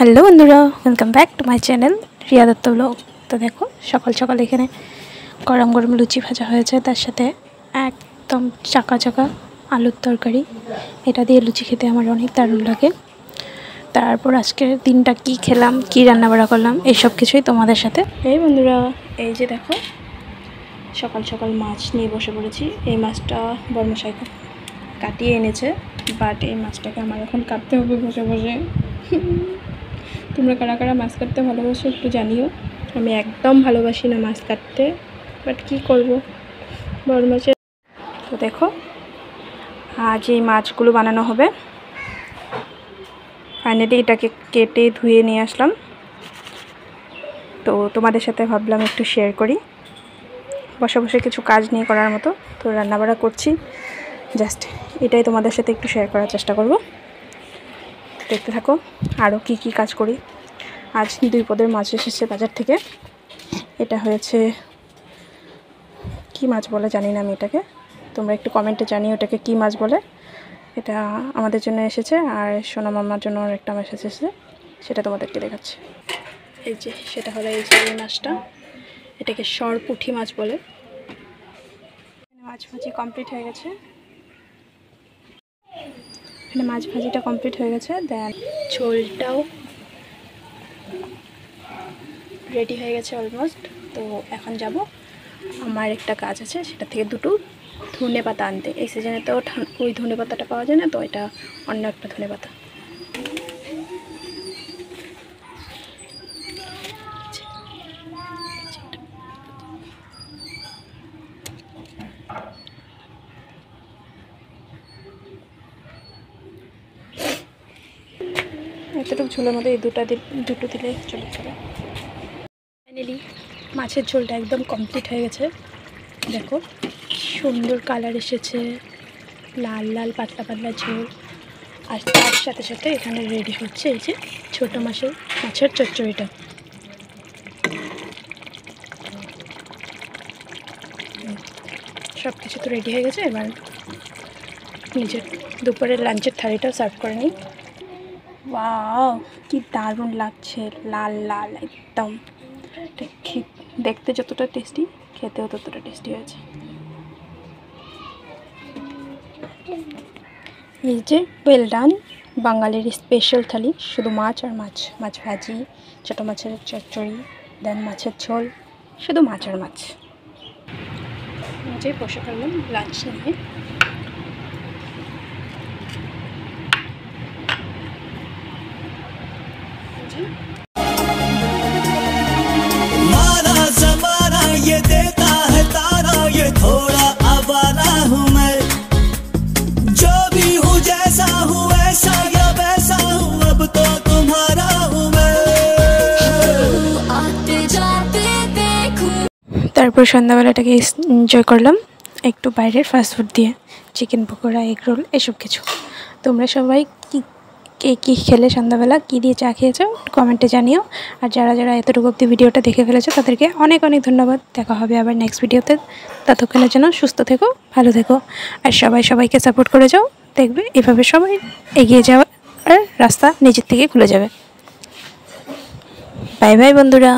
Hello বন্ধুরা, welcome back to my channel Riya Dutta blog. তো দেখো সকাল সকাল এখানে গরম গরম লুচি ভাজা হয়েছে, তার সাথে একদম চাকা চাকা আলুর তরকারি। এটা দিয়ে লুচি খেতে আমার অনেক দারুণ লাগে। তারপর আজকের দিনটা কি খেলাম, কি রান্নাবাড়া করলাম, এইসব কিছুই তোমাদের সাথে। এই বন্ধুরা, এই যে দেখো সকাল সকাল মাছ নিয়ে বসে পড়েছি। এই মাছটা বর্মশাই কাটিয়ে এনেছে, বাট এই মাছটাকে আমার এখন কাটতে হবে বসে বসে। তোমরা কারা কারা মাছ কাটতে ভালোবাসো একটু জানিও। আমি একদম ভালোবাসি না মাছ কাটতে, বাট কী করবো, বড় মাছের। তো দেখো আজ এই মাছগুলো বানানো হবে। ফাইনালি এটাকে কেটে ধুয়ে নিয়ে আসলাম, তো তোমাদের সাথে ভাবলাম একটু শেয়ার করি। বসে বসে কিছু কাজ নিয়ে করার মতো, তো রান্নাবাড়া করছি, জাস্ট এটাই তোমাদের সাথে একটু শেয়ার করার চেষ্টা করব। দেখতে থাকো আরও কি কি কাজ করি। আজ 2 পদের মাছ এসেছে বাজার থেকে। এটা হয়েছে কি মাছ বলে জানি না আমি এটাকে, তোমরা একটু কমেন্টে জানিও এটাকে কি মাছ বলে। এটা আমাদের জন্য এসেছে, আর সোনা মামার জন্য একটা মাছ এসেছে, সেটা তোমাদেরকে দেখাচ্ছি। এই যে সেটা হলো এই যে এই মাছটা, এটাকে সরপুঁটি মাছ বলে। মাছ ভাজি কমপ্লিট হয়ে গেছে, এখানে মাছ ভাজিটা কমপ্লিট হয়ে গেছে। দেন ঝোলটাও রেডি হয়ে গেছে অলমোস্ট। তো এখন যাব, আমার একটা কাজ আছে, সেটা থেকে 2টো ধনে পাতা আনতে। এই সিজনে তো ওই ধনে পাতাটা পাওয়া যায় না, তো এটা অন্য একটা ধনে পাতা। এতটুকু ঝোলের মধ্যে এই দুটো দিলে চলে যাবে। ফাইনালি মাছের ঝোলটা একদম কমপ্লিট হয়ে গেছে। দেখো সুন্দর কালার এসেছে, লাল লাল পাতলা পাতলা ঝোল। আর তার সাথে সাথে এখানে রেডি হচ্ছে এই যে ছোটো মাছের চচ্চড়িটা। সব কিছু তো রেডি হয়ে গেছে, এবার নিজের দুপুরের লাঞ্চের থালিটা সার্ভ করে নিই। ওয়াও, কি দারুণ লাগছে, লাল লাল একদম। দেখতে যতটা টেস্টি, খেতেও ততটা টেস্টি হয়েছে। এই যে ওয়েল ডান, বাঙালির স্পেশাল থালি, শুধু মাছ আর মাছ, মাছ ভাজি, ছোটো মাছের চচ্চড়ি, দেন মাছের ঝোল, শুধু মাছ আর মাছ। যে বসে পড়লাম লাঞ্চ নিয়ে। ये देता है तारा, ये थोड़ा आवारा हूँ मैं, जो भी हूँ जैसा हूँ ऐसा या वैसा हूँ, अब तो तुम्हारा हूँ मैं, आते जाते देखूं। তারপর সন্ধ্যাবেলাটাকে এনজয় করলাম একটু বাইরের ফাস্টফুড দিয়ে, চিকেন পকোড়া, এগ রোল, এসব কিছু। তোমরা সবাই কি খেলে সন্ধ্যাবেলা, কী দিয়ে চা খেয়েছো কমেন্টে জানিও। আর যারা যারা এতটুকু অবধি ভিডিওটা দেখে ফেলেছো তাদেরকে অনেক অনেক ধন্যবাদ। দেখা হবে আবার নেক্সট ভিডিওতে। ততক্ষণের জন্য সুস্থ থেকো, ভালো থেকো, আর সবাইকে সাপোর্ট করে যাও। দেখবে এভাবে সবাই এগিয়ে যাওয়ার রাস্তা নিজের থেকে খুলে যাবে। বাই বাই বন্ধুরা।